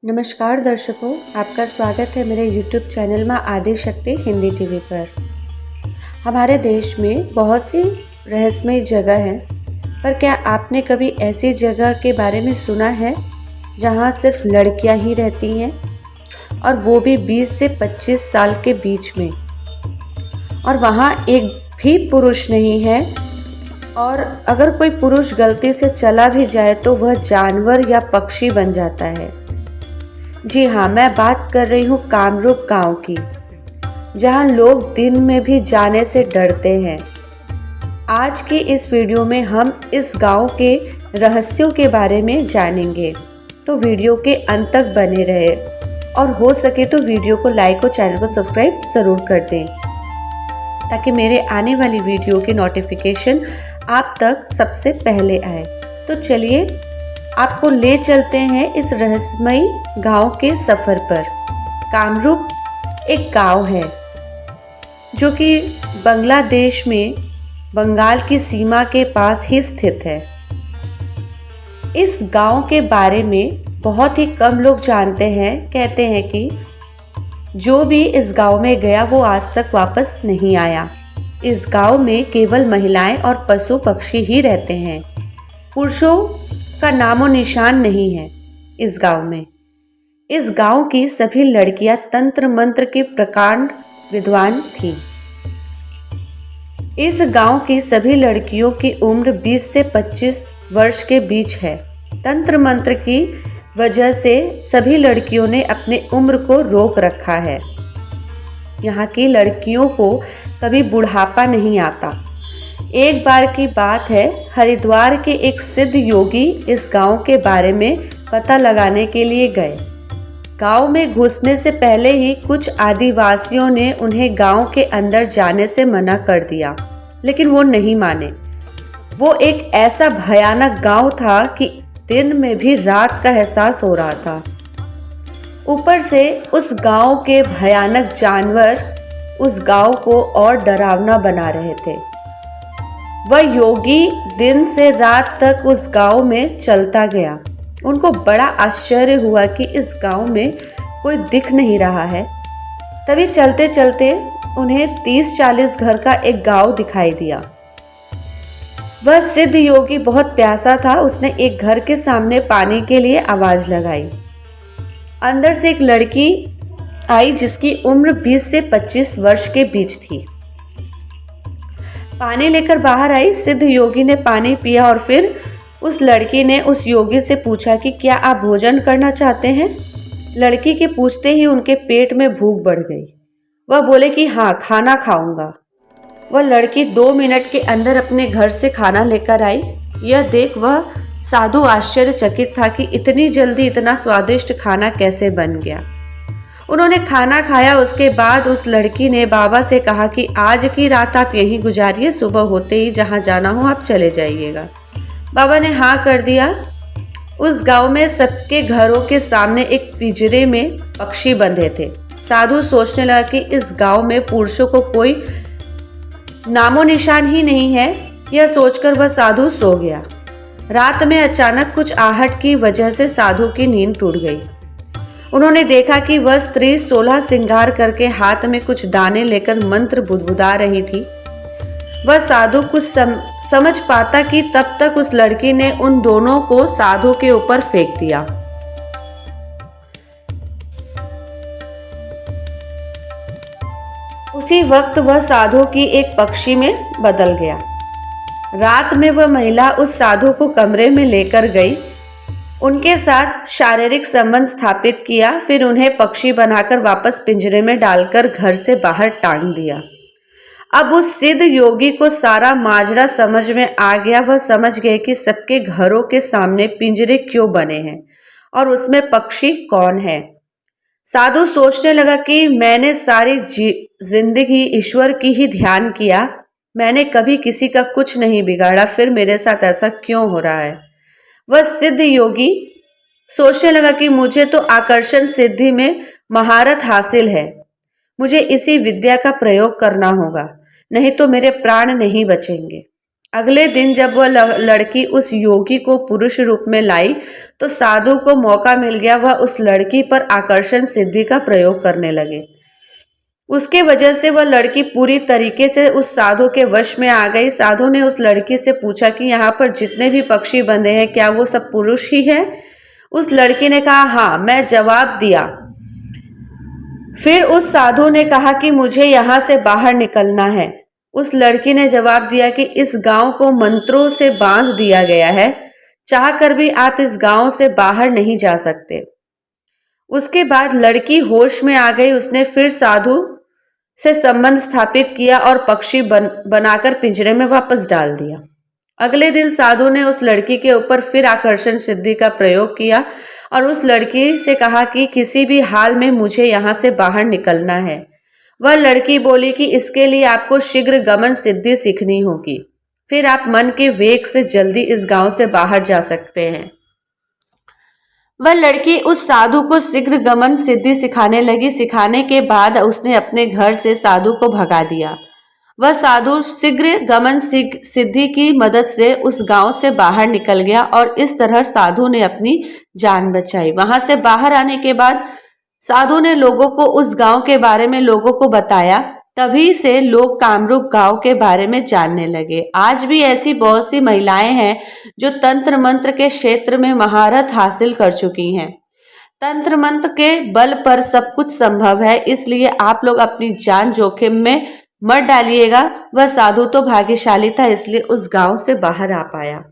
नमस्कार दर्शकों, आपका स्वागत है मेरे YouTube चैनल में आदि शक्ति हिंदी टीवी पर। हमारे देश में बहुत सी रहस्यमय जगह हैं, पर क्या आपने कभी ऐसी जगह के बारे में सुना है जहां सिर्फ लड़कियां ही रहती हैं और वो भी 20 से 25 साल के बीच में, और वहां एक भी पुरुष नहीं है, और अगर कोई पुरुष गलती से चला भी जाए तो वह जानवर या पक्षी बन जाता है। जी हाँ, मैं बात कर रही हूँ कामरूप गांव की, जहाँ लोग दिन में भी जाने से डरते हैं। आज की इस वीडियो में हम इस गांव के रहस्यों के बारे में जानेंगे, तो वीडियो के अंत तक बने रहे और हो सके तो वीडियो को लाइक और चैनल को सब्सक्राइब ज़रूर कर दें, ताकि मेरे आने वाली वीडियो की नोटिफिकेशन आप तक सबसे पहले आए। तो चलिए आपको ले चलते हैं इस रहस्यमय गांव के सफ़र पर। कामरूप एक गांव है जो कि बांग्लादेश में बंगाल की सीमा के पास ही स्थित है। इस गांव के बारे में बहुत ही कम लोग जानते हैं। कहते हैं कि जो भी इस गांव में गया वो आज तक वापस नहीं आया। इस गांव में केवल महिलाएं और पशु पक्षी ही रहते हैं। पुरुषों का नामो निशान नहीं है इस गांव में। इस गांव की सभी लड़कियां तंत्र मंत्र की प्रकांड विद्वान थी। इस गांव की सभी लड़कियों की उम्र 20 से 25 वर्ष के बीच है। तंत्र मंत्र की वजह से सभी लड़कियों ने अपने उम्र को रोक रखा है। यहाँ की लड़कियों को कभी बुढ़ापा नहीं आता। एक बार की बात है, हरिद्वार के एक सिद्ध योगी इस गांव के बारे में पता लगाने के लिए गए। गांव में घुसने से पहले ही कुछ आदिवासियों ने उन्हें गांव के अंदर जाने से मना कर दिया, लेकिन वो नहीं माने। वो एक ऐसा भयानक गांव था कि दिन में भी रात का एहसास हो रहा था। ऊपर से उस गांव के भयानक जानवर उस गांव को और डरावना बना रहे थे। वह योगी दिन से रात तक उस गांव में चलता गया। उनको बड़ा आश्चर्य हुआ कि इस गांव में कोई दिख नहीं रहा है। तभी चलते चलते उन्हें 30-40 घर का एक गांव दिखाई दिया। वह सिद्ध योगी बहुत प्यासा था। उसने एक घर के सामने पानी के लिए आवाज लगाई। अंदर से एक लड़की आई जिसकी उम्र 20 से 25 वर्ष के बीच थी। पानी लेकर बाहर आई। सिद्ध योगी ने पानी पिया और फिर उस लड़की ने उस योगी से पूछा कि क्या आप भोजन करना चाहते हैं। लड़की के पूछते ही उनके पेट में भूख बढ़ गई। वह बोले कि हाँ, खाना खाऊंगा। वह लड़की 2 मिनट के अंदर अपने घर से खाना लेकर आई। यह देख वह साधु आश्चर्यचकित था कि इतनी जल्दी इतना स्वादिष्ट खाना कैसे बन गया। उन्होंने खाना खाया। उसके बाद उस लड़की ने बाबा से कहा कि आज की रात आप यहीं गुजारिए, सुबह होते ही जहाँ जाना हो आप चले जाइएगा। बाबा ने हाँ कर दिया। उस गांव में सबके घरों के सामने एक पिंजरे में पक्षी बंधे थे। साधु सोचने लगा कि इस गांव में पुरुषों को कोई नामो निशान ही नहीं है। यह सोचकर वह साधु सो गया। रात में अचानक कुछ आहट की वजह से साधु की नींद टूट गई। उन्होंने देखा कि वह स्त्री 16 श्रृंगार करके हाथ में कुछ दाने लेकर मंत्र बुदबुदा रही थी। वह साधु कुछ समझ पाता कि तब तक उस लड़की ने उन दोनों को साधु के ऊपर फेंक दिया। उसी वक्त वह साधु की एक पक्षी में बदल गया। रात में वह महिला उस साधु को कमरे में लेकर गई, उनके साथ शारीरिक संबंध स्थापित किया, फिर उन्हें पक्षी बनाकर वापस पिंजरे में डालकर घर से बाहर टांग दिया। अब उस सिद्ध योगी को सारा माजरा समझ में आ गया। वह समझ गए कि सबके घरों के सामने पिंजरे क्यों बने हैं और उसमें पक्षी कौन है। साधु सोचने लगा कि मैंने सारी जिंदगी ईश्वर की ही ध्यान किया, मैंने कभी किसी का कुछ नहीं बिगाड़ा, फिर मेरे साथ ऐसा क्यों हो रहा है। वह सिद्ध योगी सोचने लगा कि मुझे तो आकर्षण सिद्धि में महारत हासिल है, मुझे इसी विद्या का प्रयोग करना होगा, नहीं तो मेरे प्राण नहीं बचेंगे। अगले दिन जब वह लड़की उस योगी को पुरुष रूप में लाई तो साधु को मौका मिल गया। वह उस लड़की पर आकर्षण सिद्धि का प्रयोग करने लगे। उसके वजह से वह लड़की पूरी तरीके से उस साधु के वश में आ गई। साधु ने उस लड़की से पूछा कि यहाँ पर जितने भी पक्षी बंधे हैं क्या वो सब पुरुष ही हैं? उस लड़की ने कहा हाँ। मैं जवाब दिया। फिर उस साधु ने कहा कि मुझे यहाँ से बाहर निकलना है। उस लड़की ने जवाब दिया कि इस गांव को मंत्रों से बांध दिया गया है, चाहकर भी आप इस गांव से बाहर नहीं जा सकते। उसके बाद लड़की होश में आ गई। उसने फिर साधु से संबंध स्थापित किया और पक्षी बनाकर पिंजरे में वापस डाल दिया। अगले दिन साधु ने उस लड़की के ऊपर फिर आकर्षण सिद्धि का प्रयोग किया और उस लड़की से कहा कि किसी भी हाल में मुझे यहाँ से बाहर निकलना है। वह लड़की बोली कि इसके लिए आपको शीघ्र गमन सिद्धि सीखनी होगी, फिर आप मन के वेग से जल्दी इस गांव से बाहर जा सकते हैं। वह लड़की उस साधु को शीघ्र गमन सिद्धि सिखाने लगी। सिखाने के बाद उसने अपने घर से साधु को भगा दिया। वह साधु शीघ्र गमन सिद्धि की मदद से उस गांव से बाहर निकल गया और इस तरह साधु ने अपनी जान बचाई। वहां से बाहर आने के बाद साधु ने लोगों को उस गांव के बारे में लोगों को बताया। तभी से लोग कामरूप गांव के बारे में जानने लगे। आज भी ऐसी बहुत सी महिलाएं हैं जो तंत्र मंत्र के क्षेत्र में महारत हासिल कर चुकी हैं। तंत्र मंत्र के बल पर सब कुछ संभव है, इसलिए आप लोग अपनी जान जोखिम में मत डालिएगा। वह साधु तो भाग्यशाली था, इसलिए उस गांव से बाहर आ पाया।